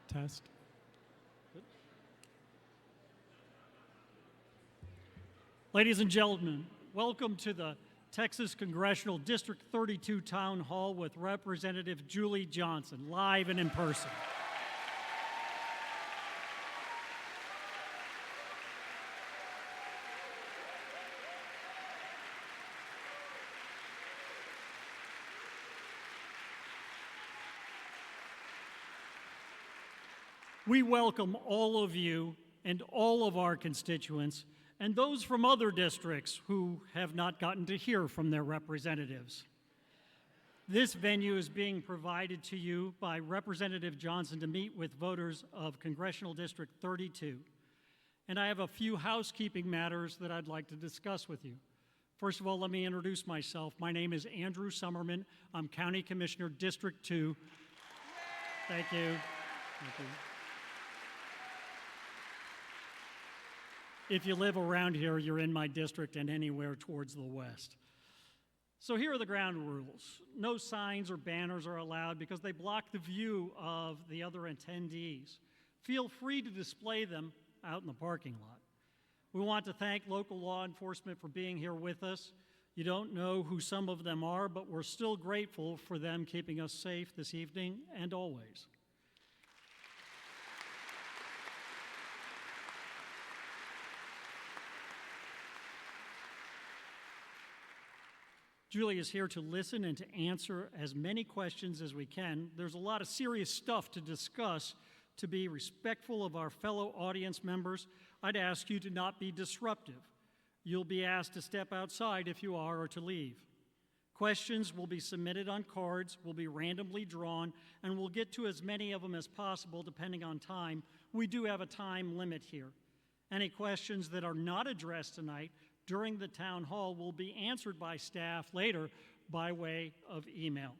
Test. Ladies and gentlemen, welcome to the Texas Congressional District 32 Town Hall with Representative Julie Johnson, live and in person. We welcome all of you and all of our constituents and those from other districts who have not gotten to hear from their representatives. This venue is being provided to you by Representative Johnson to meet with voters of Congressional District 32. And I have a few housekeeping matters that I'd like to discuss with you. First of all, let me introduce myself. My name is Andrew Summerman. I'm County Commissioner, District 2. Thank you. Thank you. If you live around here, you're in my district and anywhere towards the west. So here are the ground rules. No signs or banners are allowed because they block the view of the other attendees. Feel free to display them out in the parking lot. We want to thank local law enforcement for being here with us. You don't know who some of them are, but we're still grateful for them keeping us safe this evening and always. Julie is here to listen and to answer as many questions as we can. There's a lot of serious stuff to discuss. To be respectful of our fellow audience members, I'd ask you to not be disruptive. You'll be asked to step outside if you are or to leave. Questions will be submitted on cards, will be randomly drawn, and we'll get to as many of them as possible depending on time. We do have a time limit here. Any questions that are not addressed tonight during the town hall will be answered by staff later by way of email.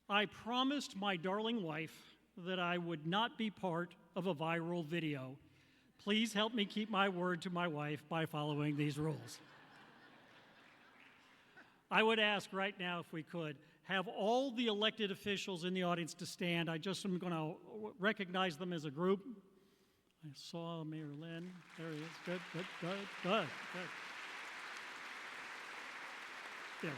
I promised my darling wife that I would not be part of a viral video. Please help me keep my word to my wife by following these rules. I would ask right now if we could have all the elected officials in the audience to stand. I just am going to recognize them as a group. I saw Mayor Lynn. There he is. Good, good, good, good, good. There we go.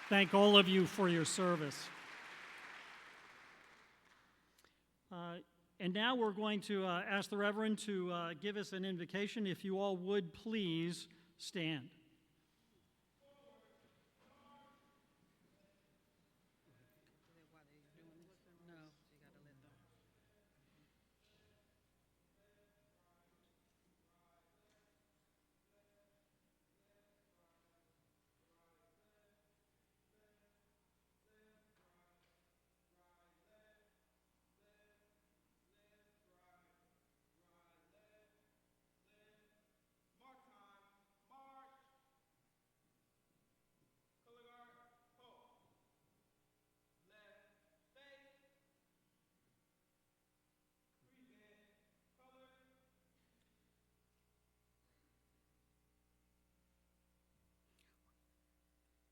Thank all of you for your service. And now we're going to ask the Reverend to give us an invocation. If you all would please stand.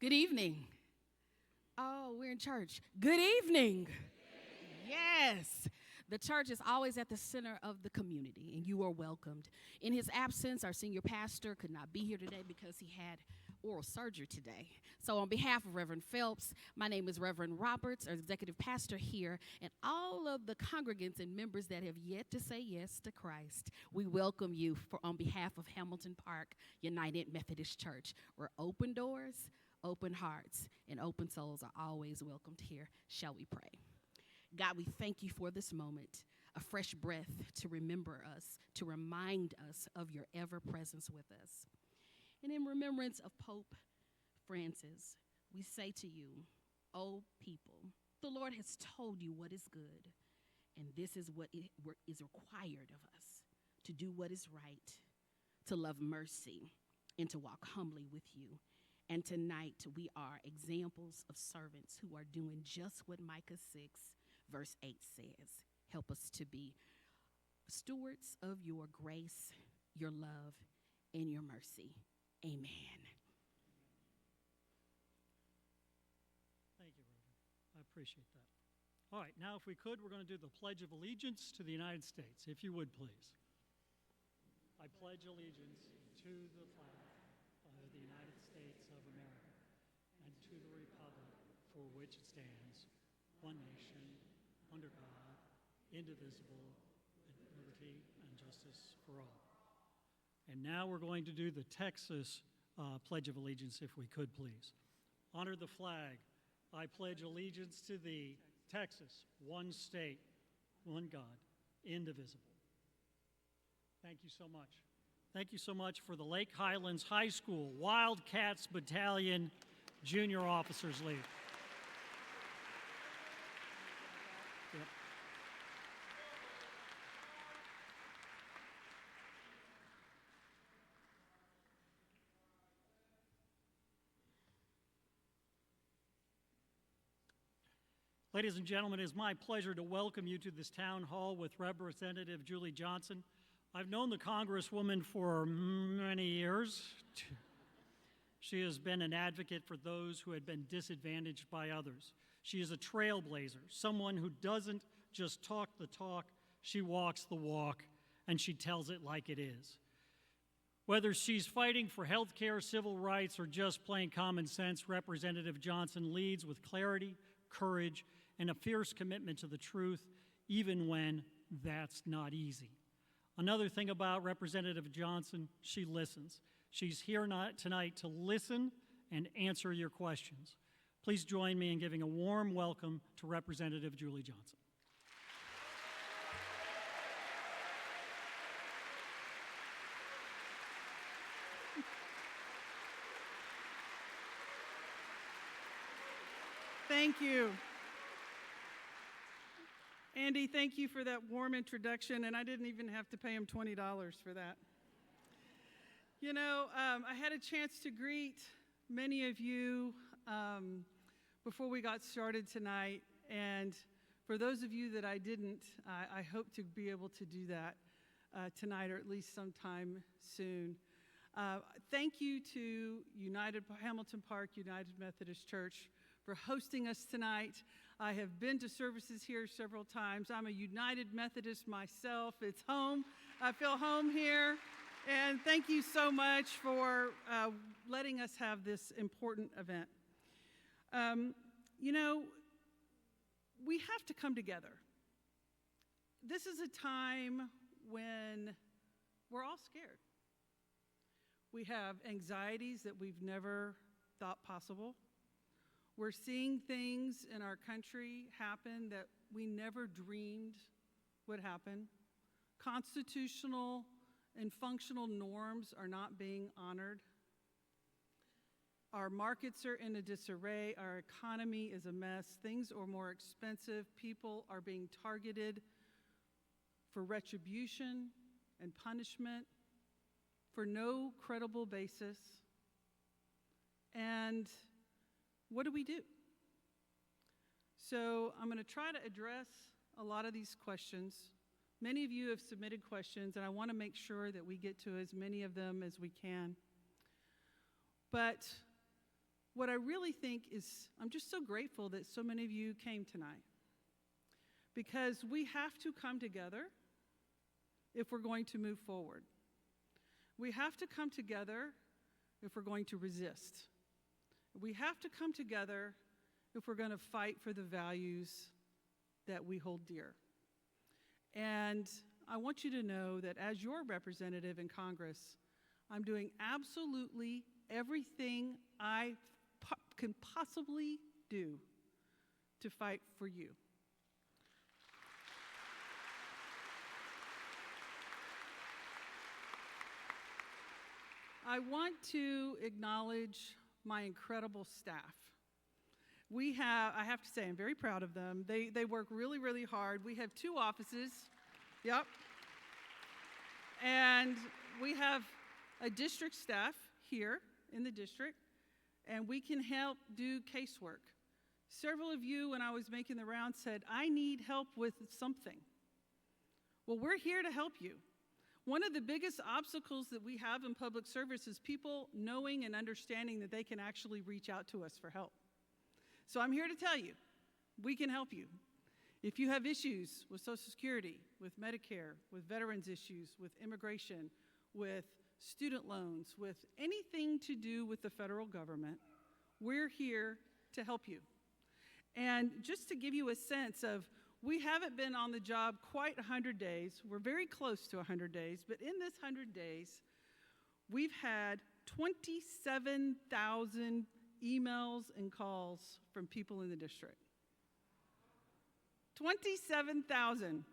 Good evening. Oh, we're in church. Good evening. Yes. The church is always at the center of the community, and you are welcomed. In his absence, our senior pastor could not be here today because he had oral surgery today. So on behalf of Reverend Phelps, my name is Reverend Roberts, our executive pastor here, and all of the congregants and members that have yet to say yes to Christ, we welcome you on behalf of Hamilton Park United Methodist Church. We're open doors, open hearts, and open souls are always welcomed here. Shall we pray? God, we thank you for this moment, a fresh breath to remember us, to remind us of your ever-presence with us. And in remembrance of Pope Francis, we say to you, O people, the Lord has told you what is good, and this is what is required of us, to do what is right, to love mercy, and to walk humbly with you. And tonight we are examples of servants who are doing just what Micah 6, verse 8 says. Help us to be stewards of your grace, your love, and your mercy. Amen. Thank you, Reverend. I appreciate that. All right, now if we could, we're going to do the Pledge of Allegiance to the United States, if you would, please. I pledge allegiance to the flag of the United States of America and to the republic for which it stands, one nation, under God, indivisible, with liberty and justice for all. And now we're going to do the Texas Pledge of Allegiance, if we could, please. Honor the flag. I pledge allegiance to thee, Texas, one state, one God, indivisible. Thank you so much. Thank you so much for the Lake Highlands High School Wildcats Battalion Junior Officers League. Yep. Ladies and gentlemen, it is my pleasure to welcome you to this town hall with Representative Julie Johnson. I've known the Congresswoman for many years. She has been an advocate for those who had been disadvantaged by others. She is a trailblazer, someone who doesn't just talk the talk, she walks the walk, and she tells it like it is. Whether she's fighting for health care, civil rights, or just plain common sense, Representative Johnson leads with clarity, courage, and a fierce commitment to the truth, even when that's not easy. Another thing about Representative Johnson, she listens. She's here tonight to listen and answer your questions. Please join me in giving a warm welcome to Representative Julie Johnson. Thank you. Andy, thank you for that warm introduction, and I didn't even have to pay him $20 for that. You know, I had a chance to greet many of you before we got started tonight, and for those of you that I didn't, I hope to be able to do that tonight or at least sometime soon. Thank you to Hamilton Park United Methodist Church for hosting us tonight. I have been to services here several times. I'm a United Methodist myself. It's home. I feel home here. And thank you so much for letting us have this important event. You know, we have to come together. This is a time when we're all scared. We have anxieties that we've never thought possible. We're seeing things in our country happen that we never dreamed would happen. Constitutional and functional norms are not being honored. Our markets are in a disarray. Our economy is a mess. Things are more expensive. People are being targeted for retribution and punishment for no credible basis. And what do we do? So I'm going to try to address a lot of these questions. Many of you have submitted questions, and I want to make sure that we get to as many of them as we can. But what I really think is, I'm just so grateful that so many of you came tonight, because we have to come together if we're going to move forward. We have to come together if we're going to resist. We have to come together if we're going to fight for the values that we hold dear. And I want you to know that as your representative in Congress, I'm doing absolutely everything I can possibly do to fight for you. I want to acknowledge my incredible staff. I have to say, I'm very proud of them. They work really, really hard. We have 2 offices. Yep. And we have a district staff here in the district, and we can help do casework. Several of you, when I was making the round, said, I need help with something. Well, we're here to help you. One of the biggest obstacles that we have in public service is people knowing and understanding that they can actually reach out to us for help. So I'm here to tell you, we can help you. If you have issues with Social Security, with Medicare, with veterans issues, with immigration, with student loans, with anything to do with the federal government, we're here to help you. And just to give you a sense of, we haven't been on the job quite 100 days. We're very close to 100 days, but in this 100 days, we've had 27,000 emails and calls from people in the district. 27,000.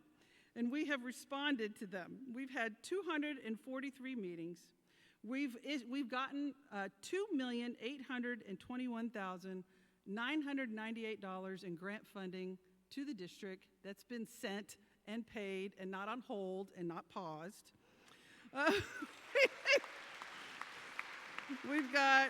And we have responded to them. We've had 243 meetings. We've gotten $2,821,998 in grant funding to the district that's been sent and paid and not on hold and not paused. We've got,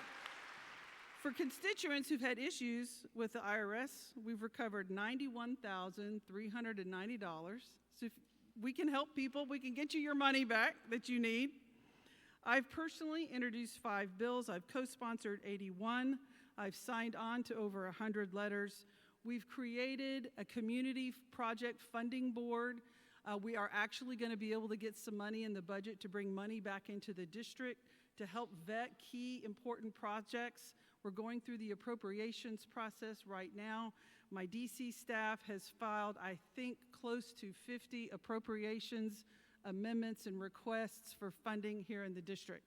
for constituents who've had issues with the IRS, we've recovered $91,390. So if we can help people, we can get you your money back that you need. I've personally introduced 5 bills. I've co-sponsored 81. I've signed on to over 100 letters. We've created a community project funding board. We are actually going to be able to get some money in the budget to bring money back into the district to help vet key important projects. We're going through the appropriations process right now. My DC staff has filed, I think, close to 50 appropriations amendments and requests for funding here in the district.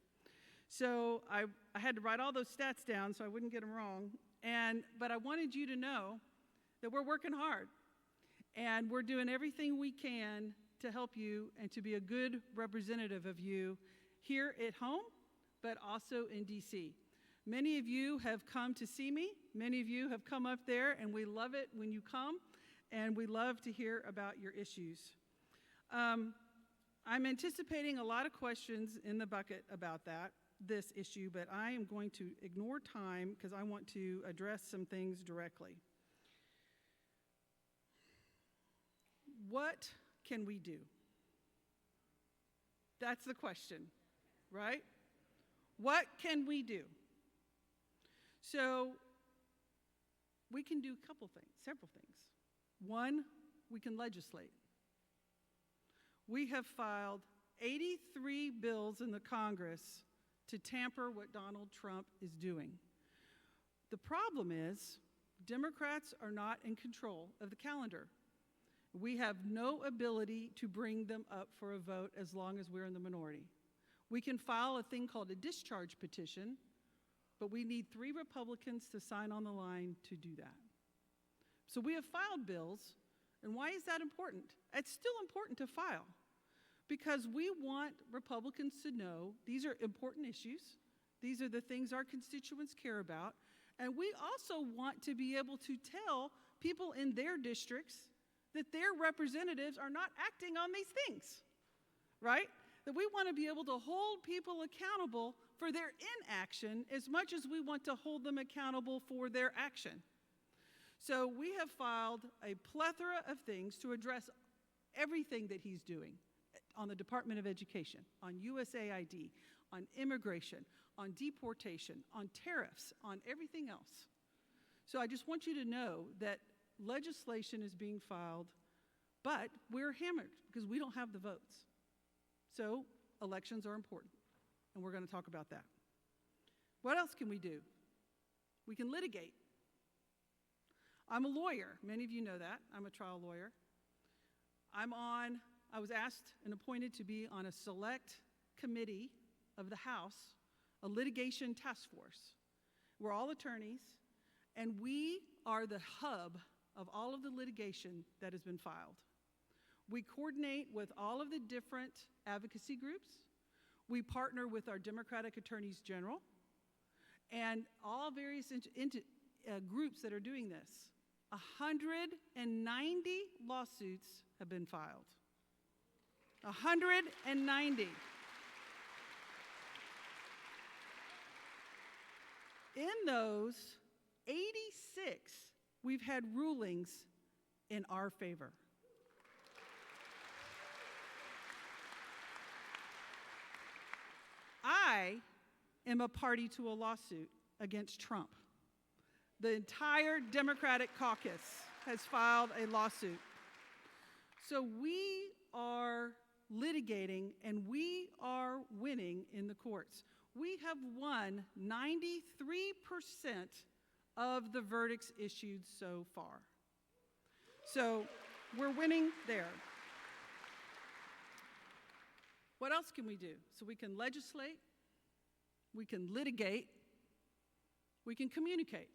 So I had to write all those stats down so I wouldn't get them wrong. But I wanted you to know that we're working hard and we're doing everything we can to help you and to be a good representative of you here at home, but also in DC. Many of you have come to see me. Many of you have come up there, and we love it when you come, and we love to hear about your issues. I'm anticipating a lot of questions in the bucket about this issue, but I am going to ignore time because I want to address some things directly. What can we do? That's the question, right? What can we do? So we can do a couple things, several things. One, we can legislate. We have filed 83 bills in the Congress to tamper what Donald Trump is doing. The problem is Democrats are not in control of the calendar. We have no ability to bring them up for a vote as long as we're in the minority. We can file a thing called a discharge petition, but we need 3 Republicans to sign on the line to do that. So we have filed bills, and why is that important? It's still important to file because we want Republicans to know these are important issues. These are the things our constituents care about, and we also want to be able to tell people in their districts that their representatives are not acting on these things, right? That we want to be able to hold people accountable for their inaction as much as we want to hold them accountable for their action. So we have filed a plethora of things to address everything that he's doing on the Department of Education, on USAID, on immigration, on deportation, on tariffs, on everything else. So I just want you to know that legislation is being filed, but we're hammered because we don't have the votes. So elections are important, and we're going to talk about that. What else can we do? We can litigate. I'm a lawyer. Many of you know that. I'm a trial lawyer. I was asked and appointed to be on a select committee of the House, a litigation task force. We're all attorneys, and we are the hub of all of the litigation that has been filed. We coordinate with all of the different advocacy groups. We partner with our Democratic Attorneys General and all various groups that are doing this. 190 lawsuits have been filed. 190. In those, 86, we've had rulings in our favor. I am a party to a lawsuit against Trump. The entire Democratic caucus has filed a lawsuit So we are litigating and we are winning in the courts. We have won 93% of the verdicts issued so far. So we're winning there. What else can we do? So we can legislate, we can litigate, we can communicate.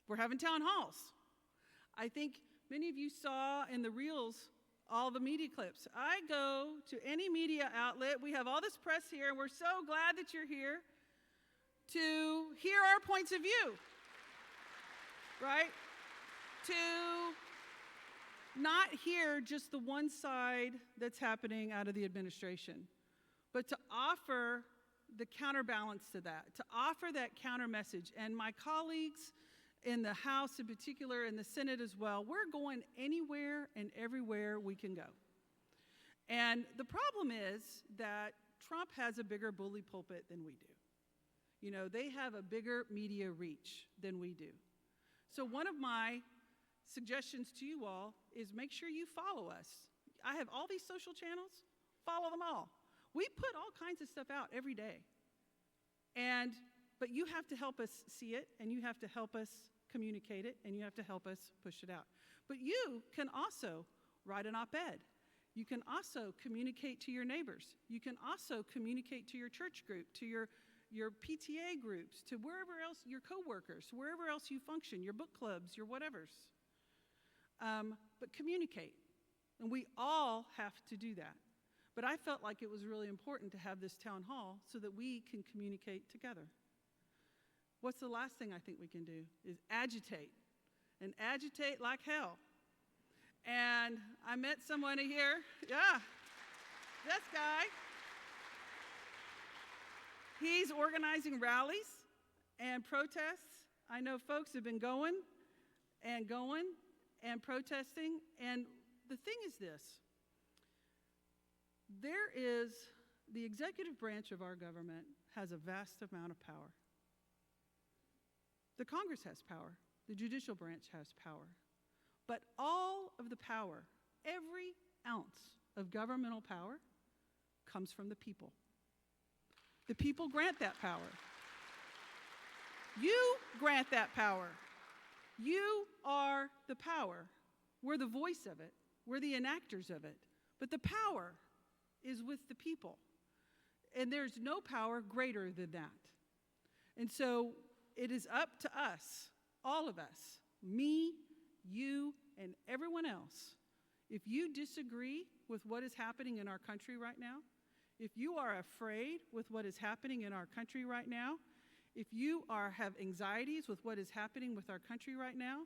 We're having town halls. I think many of you saw in the reels all the media clips. I go to any media outlet. We have all this press here, and we're so glad that you're here to hear our points of view, right? To not hear just the one side that's happening out of the administration, but to offer the counterbalance to that, to offer that counter message. And my colleagues in the House in particular, in the Senate as well, we're going anywhere and everywhere we can go. And the problem is that Trump has a bigger bully pulpit than we do. You know, they have a bigger media reach than we do. So one of my suggestions to you all is make sure you follow us. I have all these social channels, follow them all. We put all kinds of stuff out every day. But you have to help us see it, and you have to help us communicate it, and you have to help us push it out. But you can also write an op-ed. You can also communicate to your neighbors. You can also communicate to your church group, to your PTA groups, to wherever else, your coworkers, wherever else you function, your book clubs, your whatevers. But communicate, and we all have to do that. But I felt like it was really important to have this town hall so that we can communicate together. What's the last thing I think we can do is agitate, and agitate like hell. And I met someone here, yeah, this guy. He's organizing rallies and protests. I know folks have been going and protesting. And the thing is this, the executive branch of our government has a vast amount of power. The Congress has power. The judicial branch has power. But all of the power, every ounce of governmental power, comes from the people. The people grant that power. You grant that power. You are the power. We're the voice of it. We're the enactors of it. But the power is with the people. And there's no power greater than that. And so it is up to us, all of us, me, you, and everyone else. If you disagree with what is happening in our country right now, if you are afraid with what is happening in our country right now, if you have anxieties with what is happening with our country right now,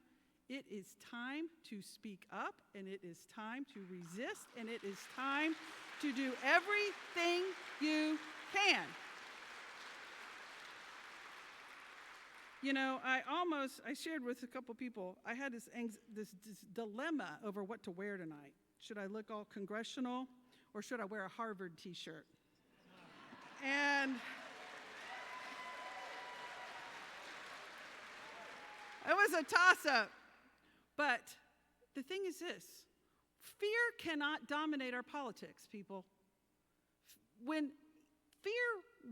it is time to speak up, and it is time to resist, and it is time to do everything you can. You know, I shared with a couple people, I had this dilemma over what to wear tonight. Should I look all congressional, or should I wear a Harvard t-shirt? And it was a toss-up. But the thing is this, fear cannot dominate our politics, people. When fear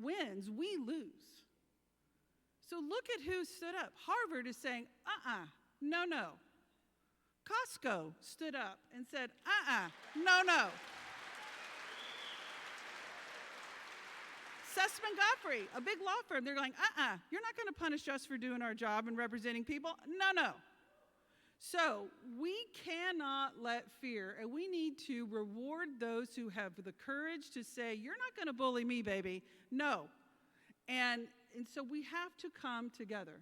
wins, we lose. So look at who stood up. Harvard is saying, no, no. Costco stood up and said, no, no. Sussman Godfrey, a big law firm, they're going, you're not going to punish us for doing our job and representing people. No, no. So we cannot let fear, and we need to reward those who have the courage to say, you're not going to bully me, baby. No. And so we have to come together.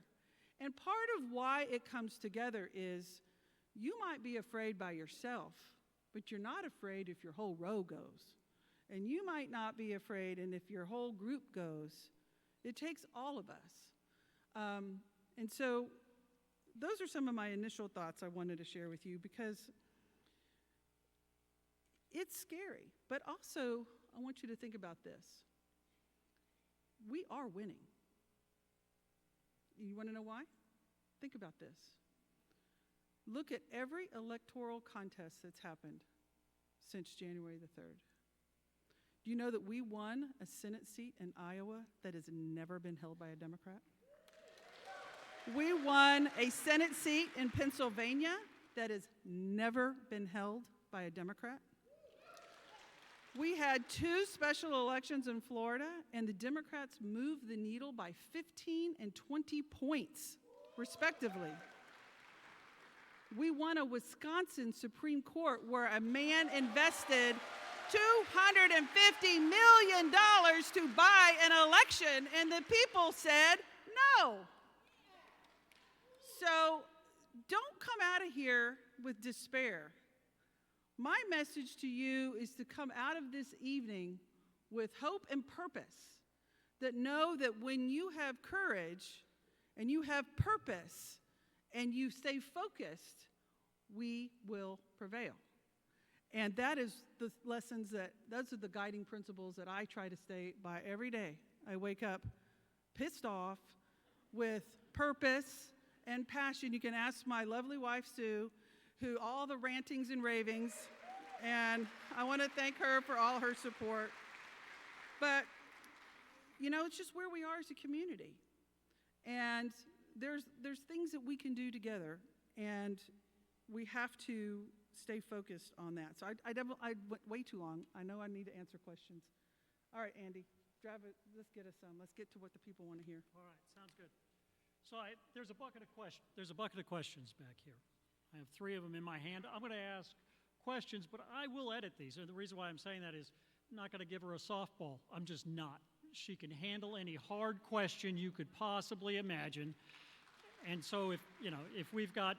And part of why it comes together is you might be afraid by yourself, but you're not afraid if your whole row goes. And you might not be afraid, and if your whole group goes. It takes all of us. And so those are some of my initial thoughts I wanted to share with you, because it's scary. But also, I want you to think about this. We are winning. You want to know why? Think about this. Look at every electoral contest that's happened since January the 3rd. Do you know that we won a Senate seat in Iowa that has never been held by a Democrat? We won a Senate seat in Pennsylvania that has never been held by a Democrat. We had 2 special elections in Florida, and the Democrats moved the needle by 15 and 20 points, respectively. We won a Wisconsin Supreme Court where a man invested $250 million to buy an election, and the people said no. So don't come out of here with despair. My message to you is to come out of this evening with hope and purpose, that know that when you have courage and you have purpose and you stay focused, we will prevail. And that is the lessons those are the guiding principles that I try to stay by every day. I wake up pissed off with purpose and passion. You can ask my lovely wife, Sue, who all the rantings and ravings, and I want to thank her for all her support. But, you know, it's just where we are as a community. And there's things that we can do together, and we have to stay focused on that. So I went way too long. I know I need to answer questions. All right, Andy, let's get us some. Let's get to what the people want to hear. All right, sounds good. So there's a bucket of questions back here. I have 3 of them in my hand. I'm going to ask questions, but I will edit these. And the reason why I'm saying that is I'm not going to give her a softball. I'm just not. She can handle any hard question you could possibly imagine. And so if we've got,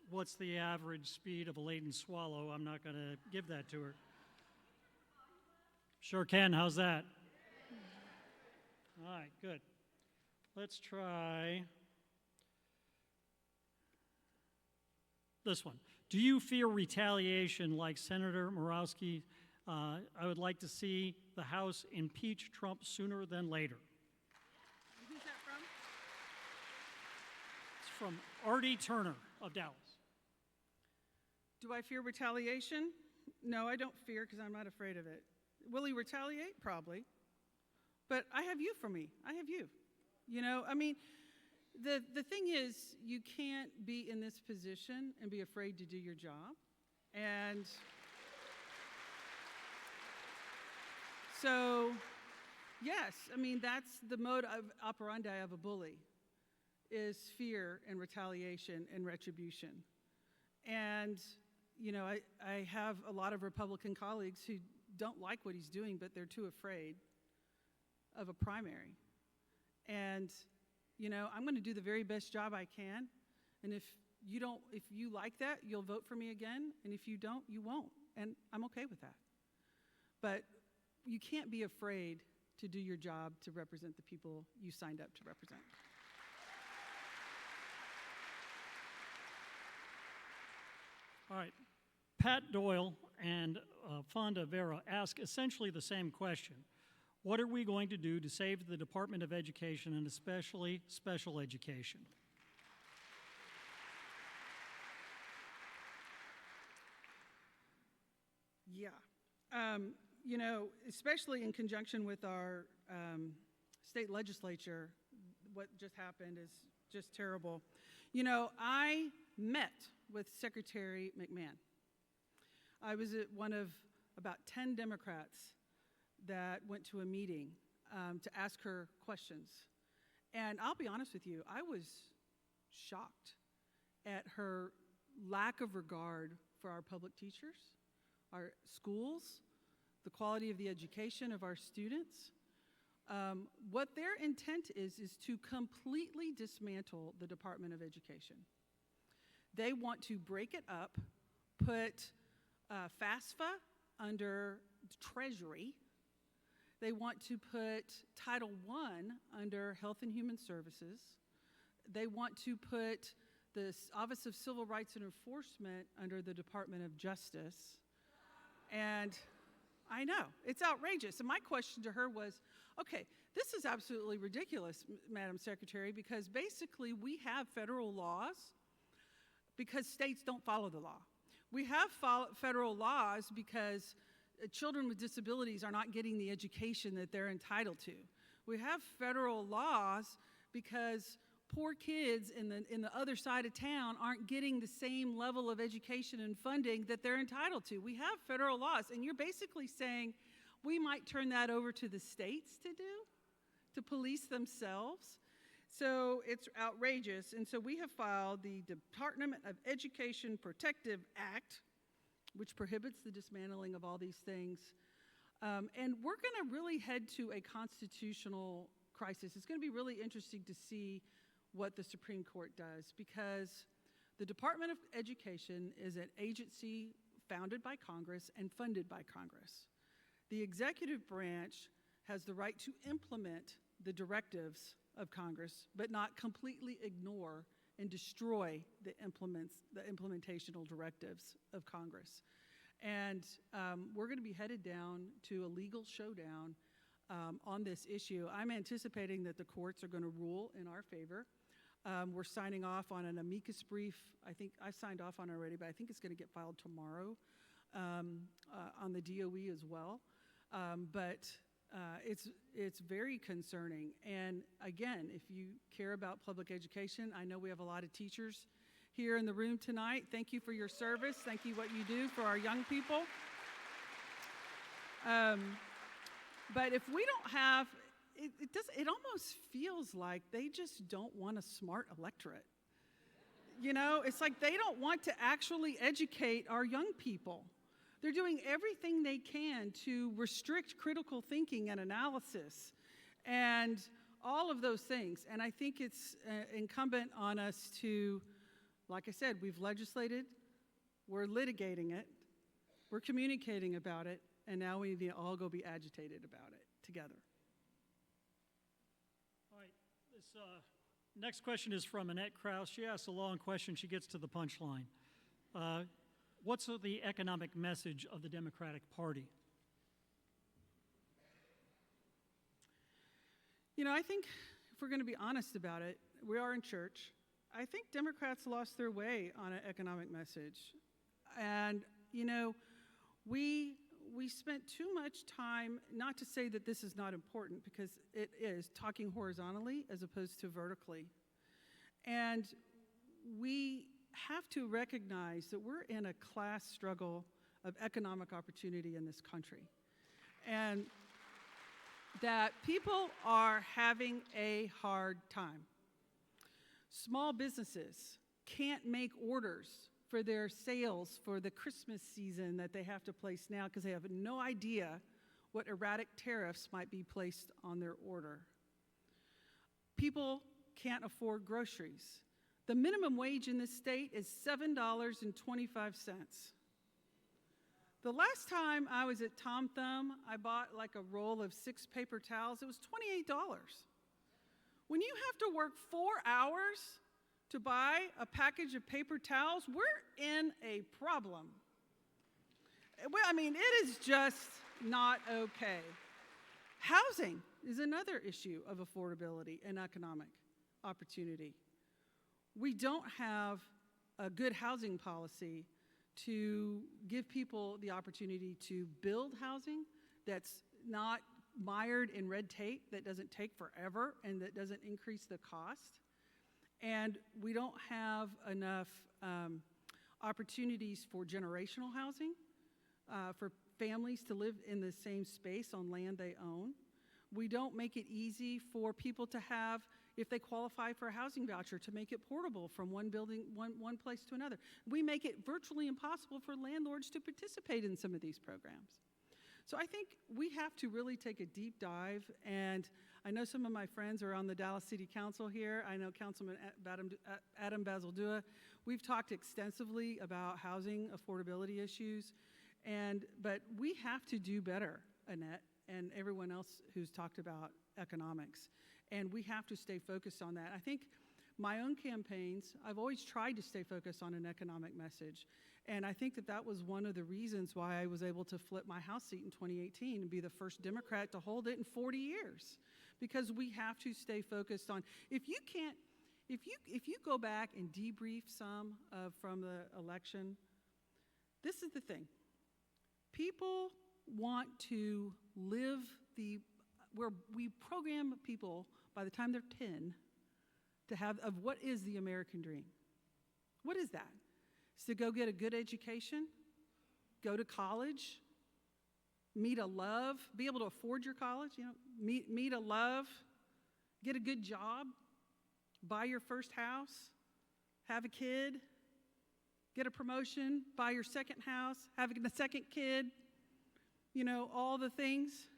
what's the average speed of a laden swallow, I'm not going to give that to her. Sure can. How's that? All right, good. Let's try this one. Do you fear retaliation like Senator Morawski? I would like to see the House impeach Trump sooner than later. Who's that from? It's from Artie Turner of Dallas. Do I fear retaliation? No, I don't fear because I'm not afraid of it. Will he retaliate? Probably. But I have you for me. I have you. The thing is, you can't be in this position and be afraid to do your job. And so, yes, that's the mode of operandi of a bully, is fear and retaliation and retribution. And, I have a lot of Republican colleagues who don't like what he's doing, but they're too afraid of a primary. And, I'm going to do the very best job I can. And if you like that, you'll vote for me again. And if you don't, you won't. And I'm okay with that. But you can't be afraid to do your job to represent the people you signed up to represent. All right. Pat Doyle and Fonda Vera ask essentially the same question. What are we going to do to save the Department of Education and especially special education? Yeah. Especially in conjunction with our state legislature, what just happened is just terrible. I met with Secretary McMahon. I was at one of about 10 Democrats that went to a meeting to ask her questions. And I'll be honest with you, I was shocked at her lack of regard for our public teachers, our schools, the quality of the education of our students. What their intent is to completely dismantle the Department of Education. They want to break it up, put FAFSA under Treasury. They want to put Title I under Health and Human Services. They want to put the Office of Civil Rights and Enforcement under the Department of Justice. And I know, it's outrageous. And my question to her was, okay, this is absolutely ridiculous, Madam Secretary, because basically we have federal laws because states don't follow the law. We have federal laws because children with disabilities are not getting the education that they're entitled to. We have federal laws because poor kids in the other side of town aren't getting the same level of education and funding that they're entitled to. We have federal laws, and you're basically saying we might turn that over to the states to police themselves. So it's outrageous. And so we have filed the Department of Education Protective Act, which prohibits the dismantling of all these things. And we're going to really head to a constitutional crisis. It's going to be really interesting to see what the Supreme Court does, because the Department of Education is an agency founded by Congress and funded by Congress. The executive branch has the right to implement the directives of Congress, but not completely ignore and destroy the implementational directives of Congress. And we're going to be headed down to a legal showdown on this issue. I'm anticipating that the courts are going to rule in our favor. We're signing off on an amicus brief. I think I signed off on it already, but I think it's going to get filed tomorrow on the DOE as well. But it's very concerning. And again, if you care about public education, I know we have a lot of teachers here in the room tonight. Thank you for your service. Thank you what you do for our young people. But if we don't have, it almost feels like they just don't want a smart electorate. You know, it's like they don't want to actually educate our young people. They're doing everything they can to restrict critical thinking and analysis and all of those things. And I think it's incumbent on us to, like I said, we've legislated, we're litigating it, we're communicating about it, and now we need to all go be agitated about it together. All right, this next question is from Annette Krause. She asks a long question. She gets to the punchline. What's the economic message of the Democratic Party? You know, I think if we're going to be honest about it, we are in church. I think Democrats lost their way on an economic message. And, you know, we spent too much time, not to say that this is not important, because it is, talking horizontally as opposed to vertically. And we have to recognize that we're in a class struggle of economic opportunity in this country. And that people are having a hard time. Small businesses can't make orders for their sales for the Christmas season that they have to place now because they have no idea what erratic tariffs might be placed on their order. People can't afford groceries. The minimum wage in this state is $7.25. The last time I was at Tom Thumb, I bought like a roll of 6 paper towels. It was $28. When you have to work 4 hours to buy a package of paper towels, we're in a problem. Well, I mean, it is just not okay. Housing is another issue of affordability and economic opportunity. We don't have a good housing policy to give people the opportunity to build housing that's not mired in red tape, that doesn't take forever, and that doesn't increase the cost. And we don't have enough opportunities for generational housing, for families to live in the same space on land they own. We don't make it easy for people to have, if they qualify for a housing voucher, to make it portable from one building, one place to another. We make it virtually impossible for landlords to participate in some of these programs. So I think we have to really take a deep dive, and I know some of my friends are on the Dallas City Council here. I know Councilman Adam Bazaldua. We've talked extensively about housing affordability issues, but we have to do better, Annette, and everyone else who's talked about economics. And we have to stay focused on that. I think my own campaigns, I've always tried to stay focused on an economic message. And I think that that was one of the reasons why I was able to flip my House seat in 2018 and be the first Democrat to hold it in 40 years. Because we have to stay focused on, if you If you go back and debrief some from the election, this is the thing. People want to live where we program people by the time they're 10 to have of what is the American dream. What is that? It's to go get a good education, go to college, meet a love, be able to afford your college, meet a love, get a good job, buy your first house, have a kid, get a promotion, buy your second house, have a second kid, all the things.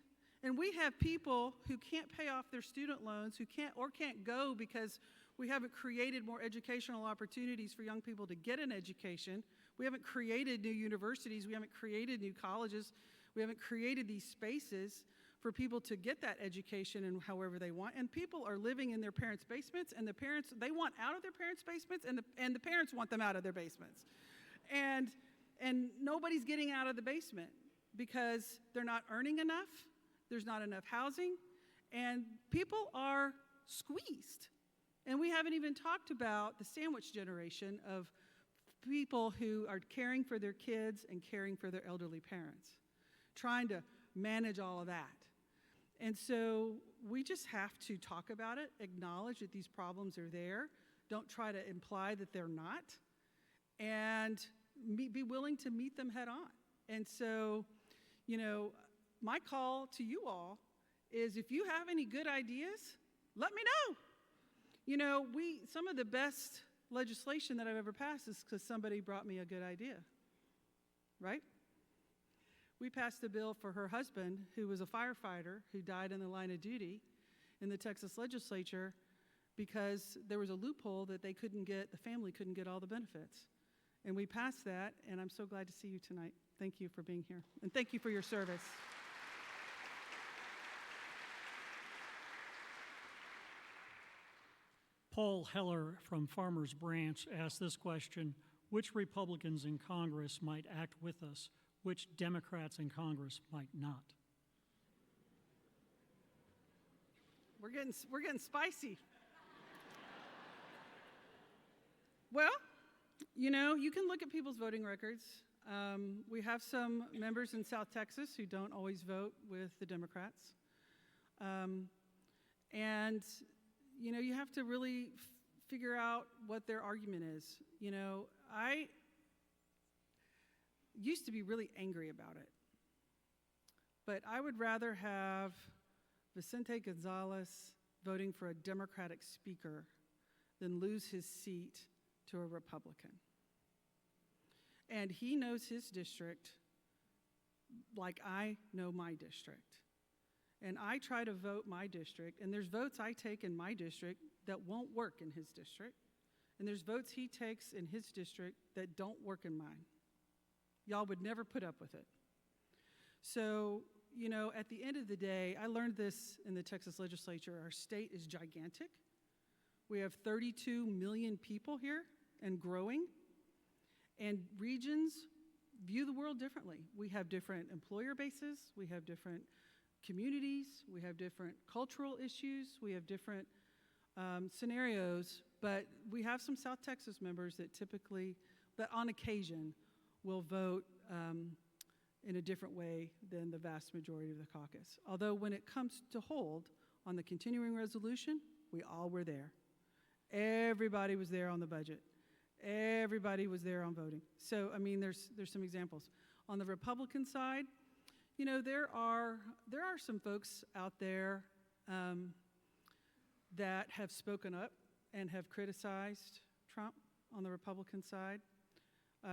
And we have people who can't pay off their student loans, who can't go because we haven't created more educational opportunities for young people to get an education. We haven't created new universities. We haven't created new colleges. We haven't created these spaces for people to get that education in however they want. And people are living in their parents' basements, and the parents, they want out of their parents' basements, and the parents want them out of their basements. And nobody's getting out of the basement because they're not earning enough, there's not enough housing, and people are squeezed. And we haven't even talked about the sandwich generation of people who are caring for their kids and caring for their elderly parents, trying to manage all of that. And so we just have to talk about it, acknowledge that these problems are there, don't try to imply that they're not, and be willing to meet them head on. And so, my call to you all is if you have any good ideas, let me know. Some of the best legislation that I've ever passed is because somebody brought me a good idea, right? We passed a bill for her husband, who was a firefighter, who died in the line of duty in the Texas legislature because there was a loophole that the family couldn't get all the benefits. And we passed that, and I'm so glad to see you tonight. Thank you for being here, and thank you for your service. Paul Heller from Farmers Branch asked this question: which Republicans in Congress might act with us? Which Democrats in Congress might not? We're getting spicy. Well, you can look at people's voting records. We have some members in South Texas who don't always vote with the Democrats. And you have to really figure out what their argument is. I used to be really angry about it. But I would rather have Vicente Gonzalez voting for a Democratic speaker than lose his seat to a Republican. And he knows his district like I know my district. And I try to vote my district, and there's votes I take in my district that won't work in his district, and there's votes he takes in his district that don't work in mine. Y'all would never put up with it. So, at the end of the day, I learned this in the Texas legislature. Our state is gigantic. We have 32 million people here and growing, and regions view the world differently. We have different employer bases, we have different communities, we have different cultural issues, we have different scenarios, but we have some South Texas members that on occasion will vote in a different way than the vast majority of the caucus. Although when it comes to hold on the continuing resolution, we all were there. Everybody was there on the budget. Everybody was there on voting. So, there's some examples. On the Republican side, there are some folks out there that have spoken up and have criticized Trump on the Republican side,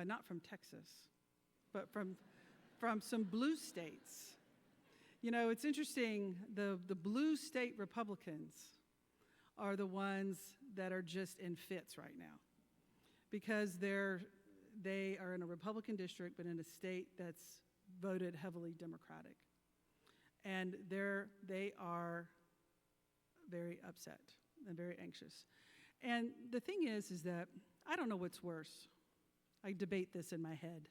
not from Texas, but from some blue states. It's interesting, the blue state Republicans are the ones that are just in fits right now because they are in a Republican district, but in a state that's voted heavily Democratic. And they are very upset and very anxious. And the thing is that I don't know what's worse. I debate this in my head.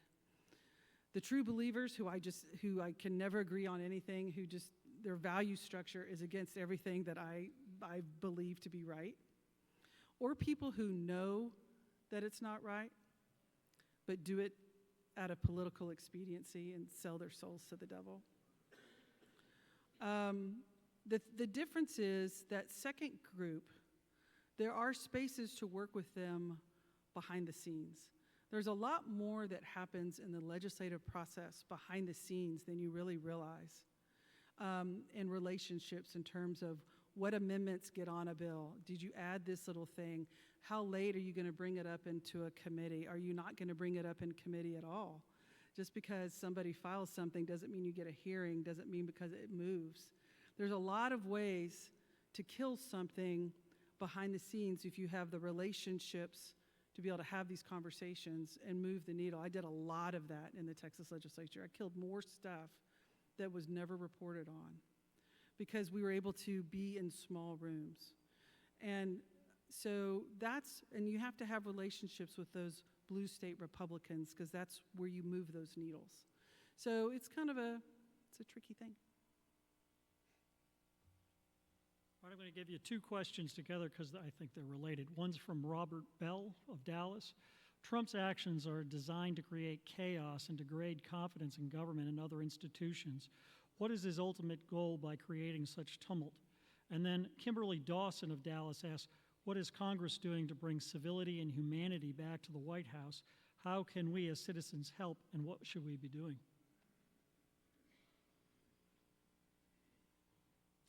The true believers who I can never agree on anything, who just their value structure is against everything that I believe to be right. or people who know that it's not right, but do it out of political expediency and sell their souls to the devil. The difference is that second group, there are spaces to work with them behind the scenes. There's a lot more that happens in the legislative process behind the scenes than you really realize in relationships in terms of what amendments get on a bill. Did you add this little thing? How late are you going to bring it up into a committee? Are you not going to bring it up in committee at all? Just because somebody files something doesn't mean you get a hearing, doesn't mean because it moves. There's a lot of ways to kill something behind the scenes if you have the relationships to be able to have these conversations and move the needle. I did a lot of that in the Texas legislature. I killed more stuff that was never reported on because we were able to be in small rooms. And so and you have to have relationships with those blue state Republicans because that's where you move those needles. So it's kind of it's a tricky thing. All right, I'm going to give you two questions together because I think they're related. One's from Robert Bell of Dallas. Trump's actions are designed to create chaos and degrade confidence in government and other institutions. What is his ultimate goal by creating such tumult? And then Kimberly Dawson of Dallas asks, what is Congress doing to bring civility and humanity back to the White House? How can we as citizens help, and what should we be doing?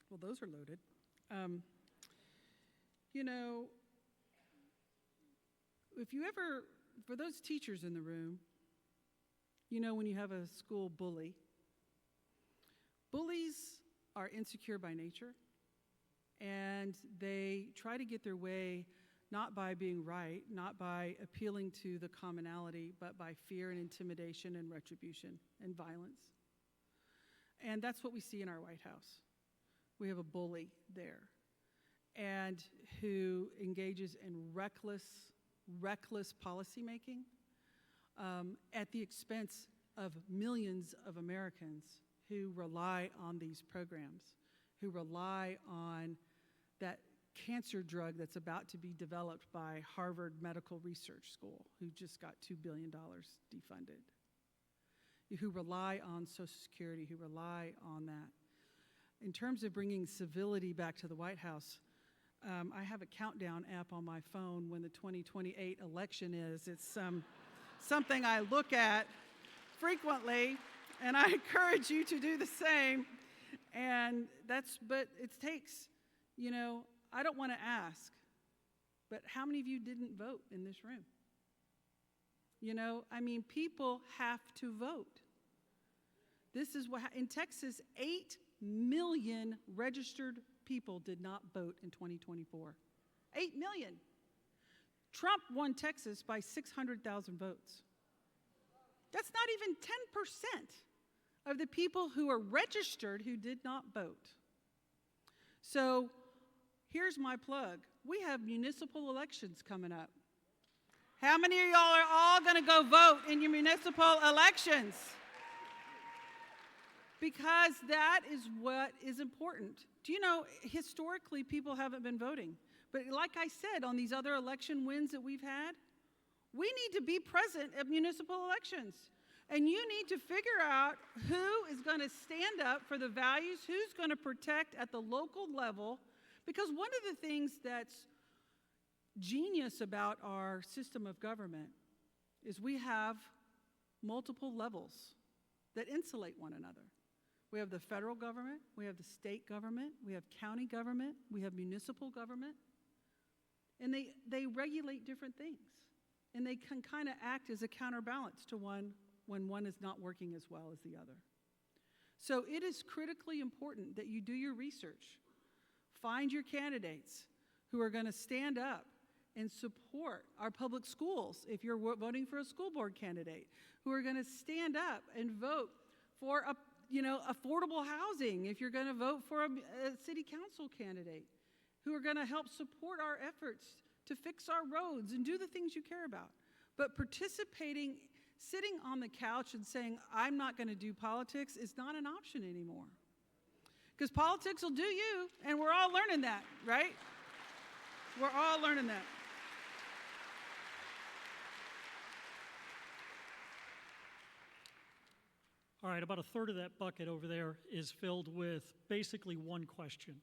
Well, those are loaded. If you ever, for those teachers in the room, when you have a school bully, bullies are insecure by nature, and they try to get their way not by being right, not by appealing to the commonality, but by fear and intimidation and retribution and violence. And that's what we see in our White House. We have a bully there, and who engages in reckless policymaking at the expense of millions of Americans who rely on these programs, who rely on that cancer drug that's about to be developed by Harvard Medical Research School, who just got $2 billion defunded, who rely on Social Security, who rely on that. In terms of bringing civility back to the White House, I have a countdown app on my phone when the 2028 election is. It's something I look at frequently, and I encourage you to do the same. But it takes, I don't want to ask, but how many of you didn't vote in this room? People have to vote. This is what, in Texas, 8 million registered people did not vote in 2024. 8 million. Trump won Texas by 600,000 votes. That's not even 10% of the people who are registered who did not vote. So here's my plug. We have municipal elections coming up. How many of y'all are all going to go vote in your municipal elections? Because that is what is important. Do you know, historically, people haven't been voting. But like I said, on these other election wins that we've had, we need to be present at municipal elections. And you need to figure out who is going to stand up for the values, who's going to protect at the local level. Because one of the things that's genius about our system of government is we have multiple levels that insulate one another. We have the federal government, we have the state government, we have county government, we have municipal government, and they regulate different things. And they can kind of act as a counterbalance to one when one is not working as well as the other. So it is critically important that you do your research. Find your candidates who are going to stand up and support our public schools if you're voting for a school board candidate, who are going to stand up and vote for affordable housing if you're going to vote for a city council candidate, who are going to help support our efforts to fix our roads and do the things you care about. But participating, sitting on the couch and saying, I'm not going to do politics is not an option anymore. Because politics will do you, and we're all learning that, right? We're all learning that. All right, about a third of that bucket over there is filled with basically one question,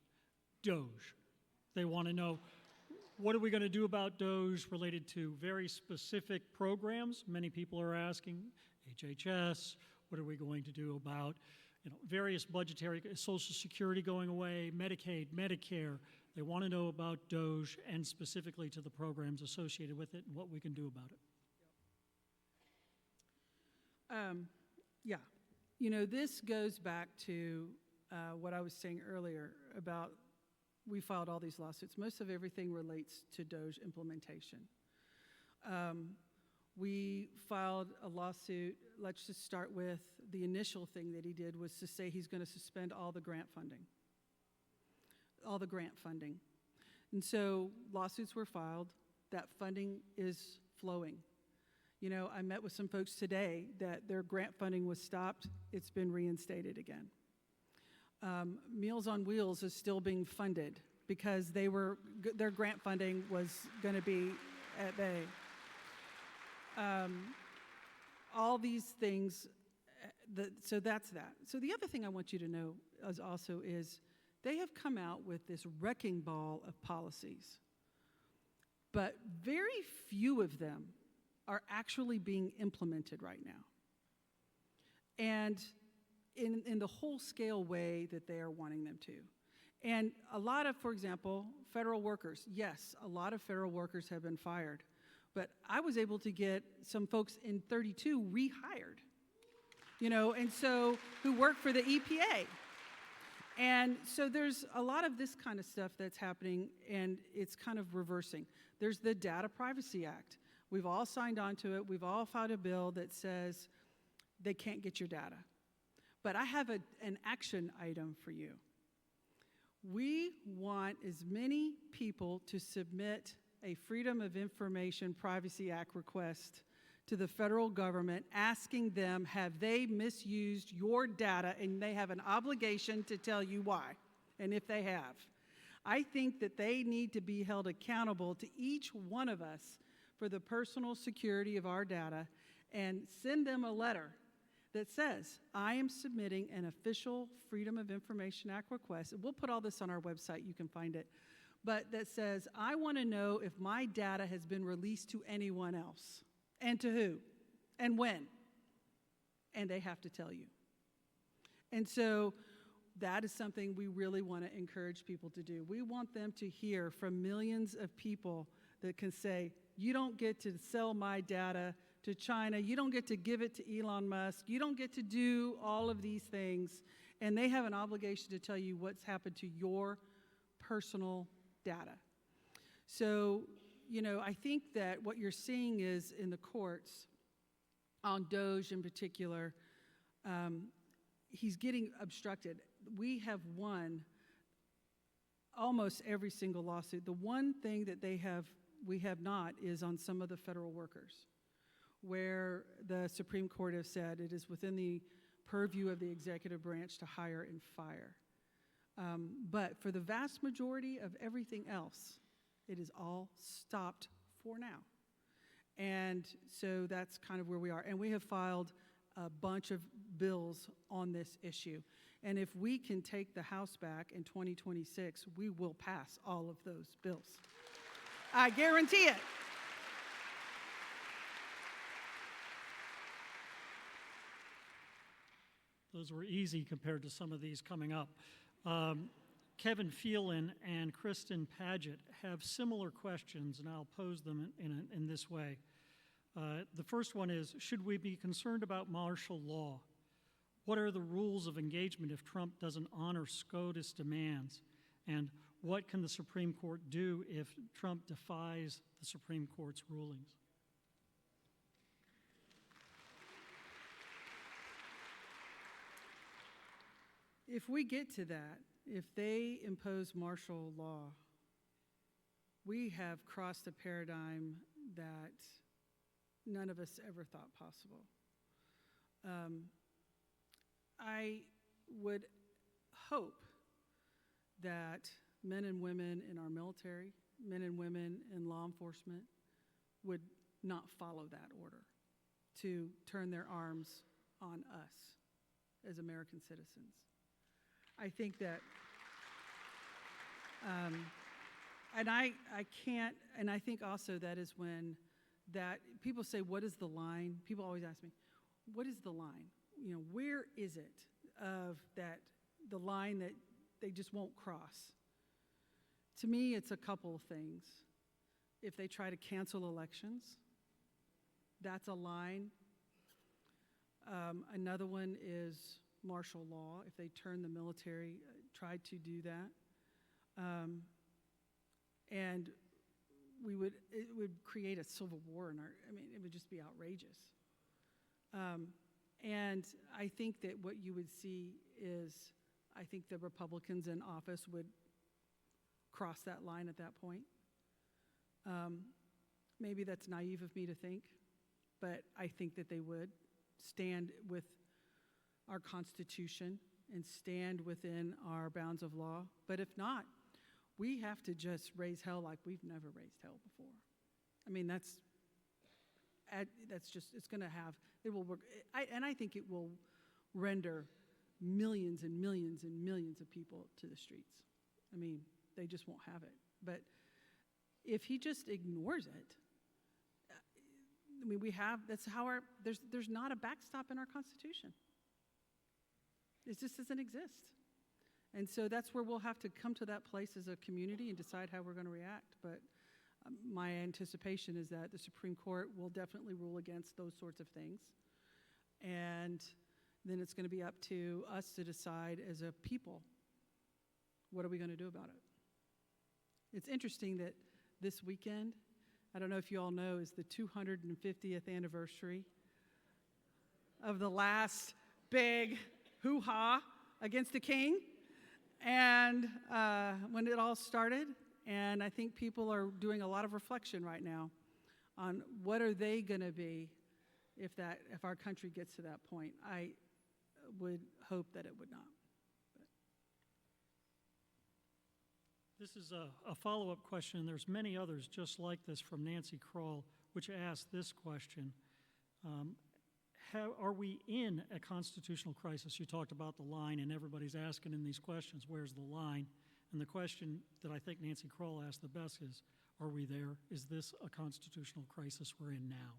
Doge. They want to know, what are we going to do about Doge related to very specific programs? Many people are asking, HHS, what are we going to do about various budgetary, Social Security going away, Medicaid, Medicare. They want to know about Doge and specifically to the programs associated with it and what we can do about it. Yeah. This goes back to what I was saying earlier about we filed all these lawsuits. Most of everything relates to Doge implementation. We filed a lawsuit. Let's just start with the initial thing that he did was to say he's going to suspend all the grant funding. And so lawsuits were filed. That funding is flowing. I met with some folks today that their grant funding was stopped. It's been reinstated again. Meals on Wheels is still being funded because their grant funding was going to be at bay. All these things, so that's that. So the other thing I want you to know is they have come out with this wrecking ball of policies, but very few of them are actually being implemented right now. And in the whole scale way that they are wanting them to. And a lot of, for example, federal workers, yes, a lot of federal workers have been fired, but I was able to get some folks in 32 rehired, and so who work for the EPA. And so there's a lot of this kind of stuff that's happening, and it's kind of reversing. There's the Data Privacy Act. We've all signed on to it. We've all filed a bill that says they can't get your data. But I have an action item for you. We want as many people to submit a Freedom of Information Privacy Act request to the federal government asking them, have they misused your data, and they have an obligation to tell you why, and if they have. I think that they need to be held accountable to each one of us for the personal security of our data and send them a letter that says, I am submitting an official Freedom of Information Act request. And we'll put all this on our website, you can find it. But that says, I want to know if my data has been released to anyone else, and to who, and when. And they have to tell you. And so that is something we really want to encourage people to do. We want them to hear from millions of people that can say, you don't get to sell my data to China. You don't get to give it to Elon Musk. You don't get to do all of these things. And they have an obligation to tell you what's happened to your personal data. So, I think that what you're seeing is in the courts, on Doge in particular, he's getting obstructed. We have won almost every single lawsuit. The one thing that we have not is on some of the federal workers, where the Supreme Court has said it is within the purview of the executive branch to hire and fire. But for the vast majority of everything else, it is all stopped for now. And so that's kind of where we are. And we have filed a bunch of bills on this issue. And if we can take the House back in 2026, we will pass all of those bills. I guarantee it. Those were easy compared to some of these coming up. Kevin Phelan and Kristen Paget have similar questions, and I'll pose them in this way. The first one is, should we be concerned about martial law? What are the rules of engagement if Trump doesn't honor SCOTUS demands? And what can the Supreme Court do if Trump defies the Supreme Court's rulings? If we get to that, if they impose martial law, we have crossed a paradigm that none of us ever thought possible. I would hope that men and women in our military, men and women in law enforcement would not follow that order to turn their arms on us. as American citizens. I think that, and I can't, and I think also that is when that people say, what is the line? People always ask me, what is the line? Where is it of that, the line that they just won't cross? To me, it's a couple of things. If they try to cancel elections, that's a line. Another one is martial law. If they turn the military, tried to do that. And it would create a civil war it would just be outrageous. And I think that what you would see is, I think the Republicans in office would cross that line at that point. Maybe that's naive of me to think, but I think that they would stand with our Constitution and stand within our bounds of law. But if not, we have to just raise hell like we've never raised hell before. That's just, it's going to have, it will work. And I think it will render millions and millions and millions of people to the streets. They just won't have it. But if he just ignores it, that's how there's not a backstop in our Constitution. It just doesn't exist. And so that's where we'll have to come to that place as a community and decide how we're going to react. But my anticipation is that the Supreme Court will definitely rule against those sorts of things. And then it's going to be up to us to decide as a people, what are we going to do about it? It's interesting that this weekend, I don't know if you all know, is the 250th anniversary of the last big hoo-ha against the king. And when it all started, and I think people are doing a lot of reflection right now on what are they going to be if our country gets to that point. I would hope that it would not. This is a follow-up question. There's many others just like this from Nancy Kroll, which asked this question. Are we in a constitutional crisis? You talked about the line, and everybody's asking in these questions, where's the line? And the question that I think Nancy Kroll asked the best is, are we there? Is this a constitutional crisis we're in now?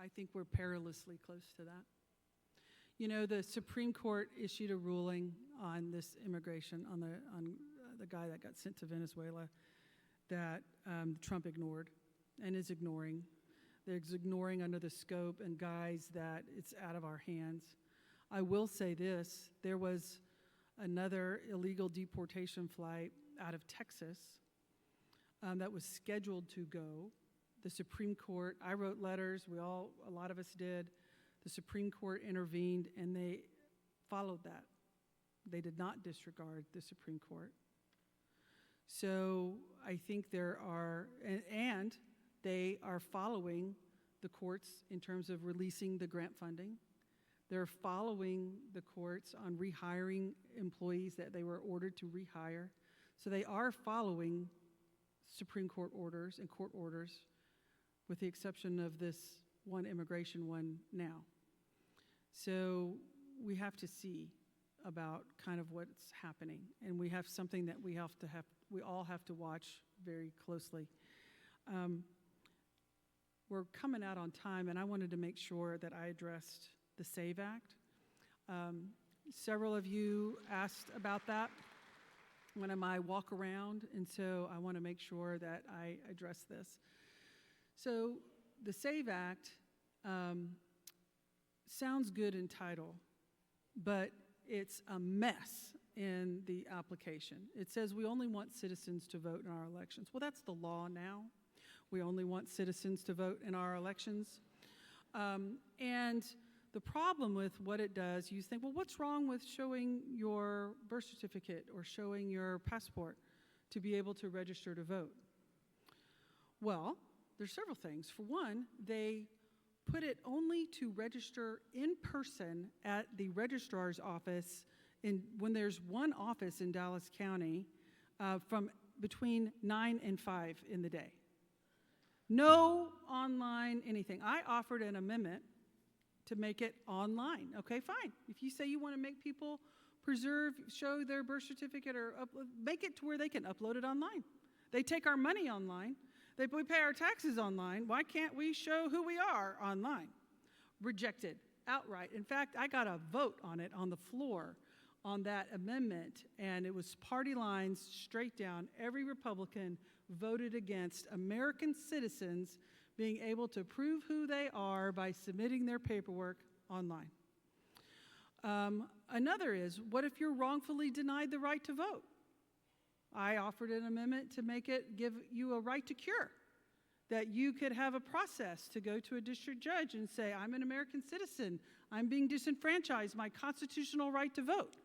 I think we're perilously close to that. The Supreme Court issued a ruling on this immigration, on the guy that got sent to Venezuela, that Trump ignored and is ignoring. They're ignoring under the scope and guise that it's out of our hands. I will say this, there was another illegal deportation flight out of Texas that was scheduled to go. The Supreme Court, I wrote letters, a lot of us did. The Supreme Court intervened and they followed that. They did not disregard the Supreme Court. So I think and they are following the courts in terms of releasing the grant funding. They're following the courts on rehiring employees that they were ordered to rehire. So they are following Supreme Court orders and court orders, with the exception of this one immigration one now. So we have to see about kind of what's happening. And we have something that we all have to watch very closely. We're coming out on time, and I wanted to make sure that I addressed the SAVE Act. Several of you asked about that when I walk around, and so I want to make sure that I address this. So the SAVE Act sounds good in title, but it's a mess in the application. It says we only want citizens to vote in our elections. Well, that's the law now. We only want citizens to vote in our elections. And the problem with what it does, you think, well, what's wrong with showing your birth certificate or showing your passport to be able to register to vote? Well, there's several things. For one, they put it only to register in person at the registrar's office when there's one office in Dallas County from between 9 and 5 in the day. No online anything. I offered an amendment to make it online. Okay, fine. If you say you want to make people show their birth certificate or make it to where they can upload it online. They take our money online. We pay our taxes online. Why can't we show who we are online? Rejected outright. In fact, I got a vote on it on the floor on that amendment, and it was party lines straight down. Every Republican voted against American citizens being able to prove who they are by submitting their paperwork online. Another is, what if you're wrongfully denied the right to vote? I offered an amendment to give you a right to cure, that you could have a process to go to a district judge and say, I'm an American citizen, I'm being disenfranchised, my constitutional right to vote.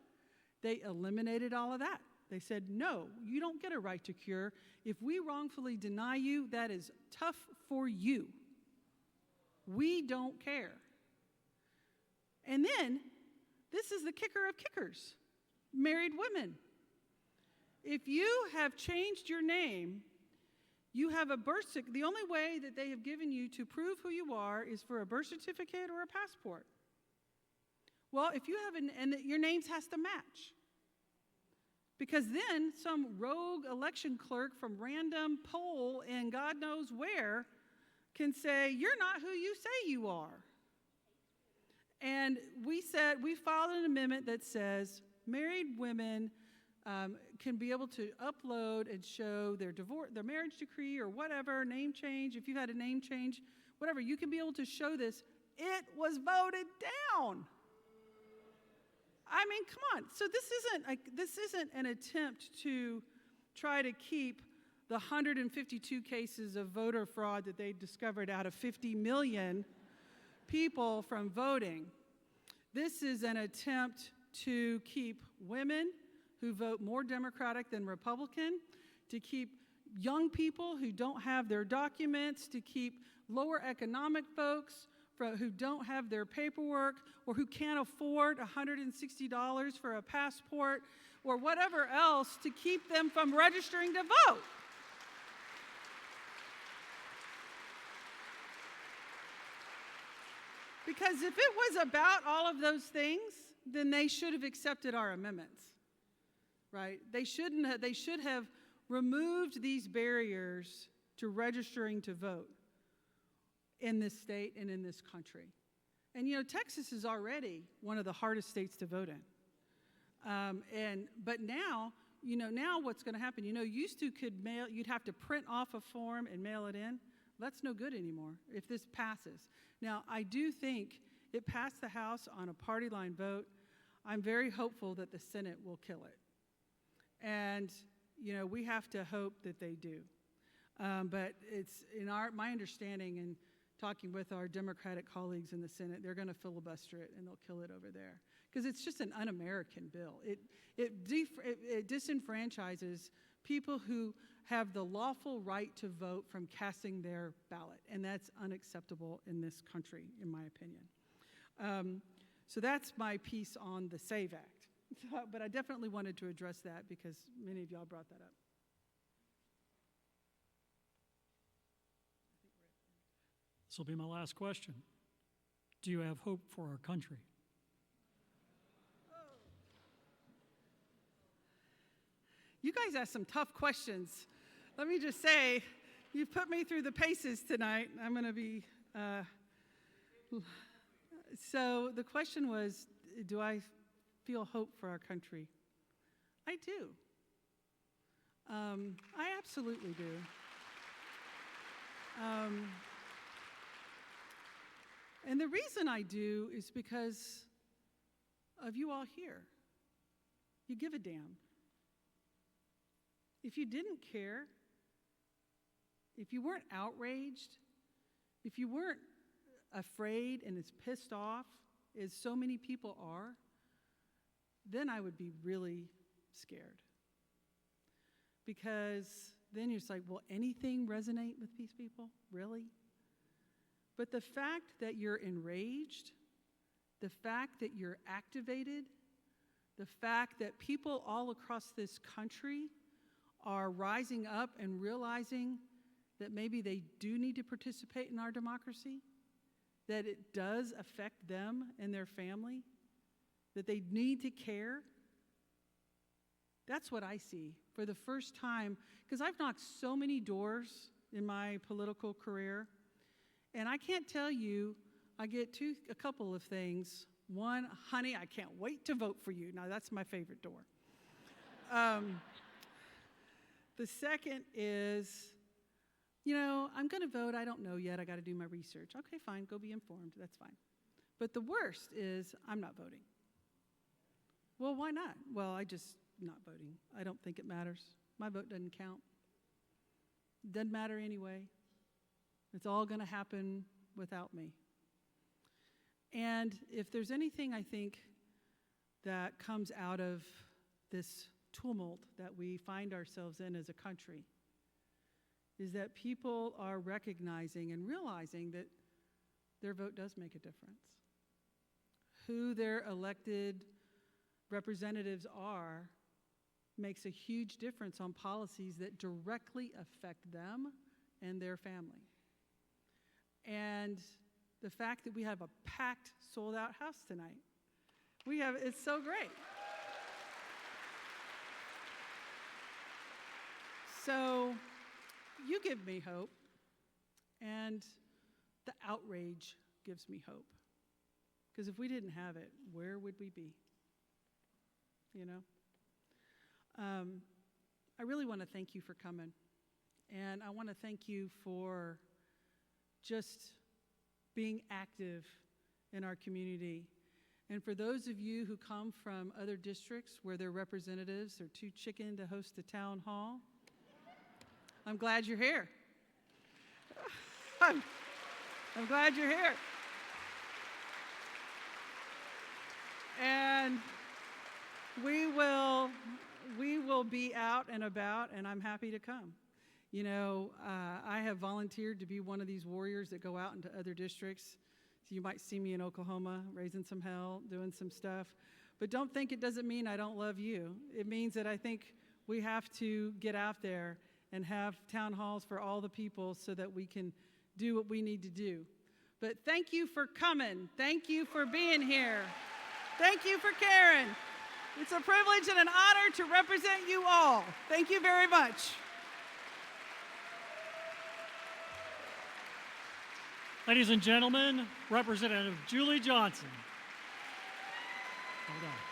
They eliminated all of that. They said, no, you don't get a right to cure. If we wrongfully deny you, that is tough for you. We don't care. And then, this is the kicker of kickers, married women. If you have changed your name, you have a birth certificate. The only way that they have given you to prove who you are is for a birth certificate or a passport. Well, if you have and your names has to match. Because then some rogue election clerk from random poll in God knows where can say, you're not who you say you are. And we filed an amendment that says married women can be able to upload and show their marriage decree or whatever, name change, if you had a name change, whatever, you can be able to show this. It was voted down. I mean, come on. So this isn't an attempt to try to keep the 152 cases of voter fraud that they discovered out of 50 million people from voting. This is an attempt to keep women who vote more Democratic than Republican, to keep young people who don't have their documents, to keep lower economic folks who don't have their paperwork or who can't afford $160 for a passport or whatever else, to keep them from registering to vote. Because if it was about all of those things, then they should have accepted our amendments, right? They should have removed these barriers to registering to vote in this state and in this country. And you know, Texas is already one of the hardest states to vote in. But now, now what's going to happen? Used to you'd have to print off a form and mail it in. That's no good anymore if this passes. Now, I do think it passed the House on a party line vote. I'm very hopeful that the Senate will kill it. And, we have to hope that they do. But it's my understanding and talking with our Democratic colleagues in the Senate, they're going to filibuster it and they'll kill it over there. Because it's just an un-American bill. It disenfranchises people who have the lawful right to vote from casting their ballot. And that's unacceptable in this country, in my opinion. So that's my piece on the SAVE Act. But I definitely wanted to address that because many of y'all brought that up. This will be my last question. Do you have hope for our country? You guys asked some tough questions. Let me just say, you've put me through the paces tonight. I'm going to be... So the question was, do I feel hope for our country? I do. I absolutely do. And the reason I do is because of you all here. You give a damn. If you didn't care, if you weren't outraged, if you weren't afraid and as pissed off as so many people are, then I would be really scared. Because then you're just like, will anything resonate with these people? Really? But the fact that you're enraged, the fact that you're activated, the fact that people all across this country are rising up and realizing that maybe they do need to participate in our democracy, that it does affect them and their family, that they need to care. That's what I see for the first time, because I've knocked so many doors in my political career, and I can't tell you, I get a couple of things. One, honey, I can't wait to vote for you. Now, that's my favorite door. The second is, I'm going to vote. I don't know yet. I got to do my research. Okay, fine. Go be informed. That's fine. But the worst is, I'm not voting. Well, why not? Well, I just not voting. I don't think it matters. My vote doesn't count. It doesn't matter anyway. It's all going to happen without me. And if there's anything I think that comes out of this tumult that we find ourselves in as a country, is that people are recognizing and realizing that their vote does make a difference. Who their elected representatives are makes a huge difference on policies that directly affect them and their family. And the fact that we have a packed, sold-out house tonight, it's so great. So you give me hope, and the outrage gives me hope. Because if we didn't have it, where would we be? I really want to thank you for coming. And I want to thank you for just being active in our community. And for those of you who come from other districts where their representatives are too chicken to host a town hall, I'm glad you're here. I'm glad you're here. And we will be out and about, and I'm happy to come. I have volunteered to be one of these warriors that go out into other districts. So you might see me in Oklahoma raising some hell, doing some stuff. But don't think it doesn't mean I don't love you. It means that I think we have to get out there and have town halls for all the people so that we can do what we need to do. But thank you for coming. Thank you for being here. Thank you for caring. It's a privilege and an honor to represent you all. Thank you very much. Ladies and gentlemen, Representative Julie Johnson. Hold on.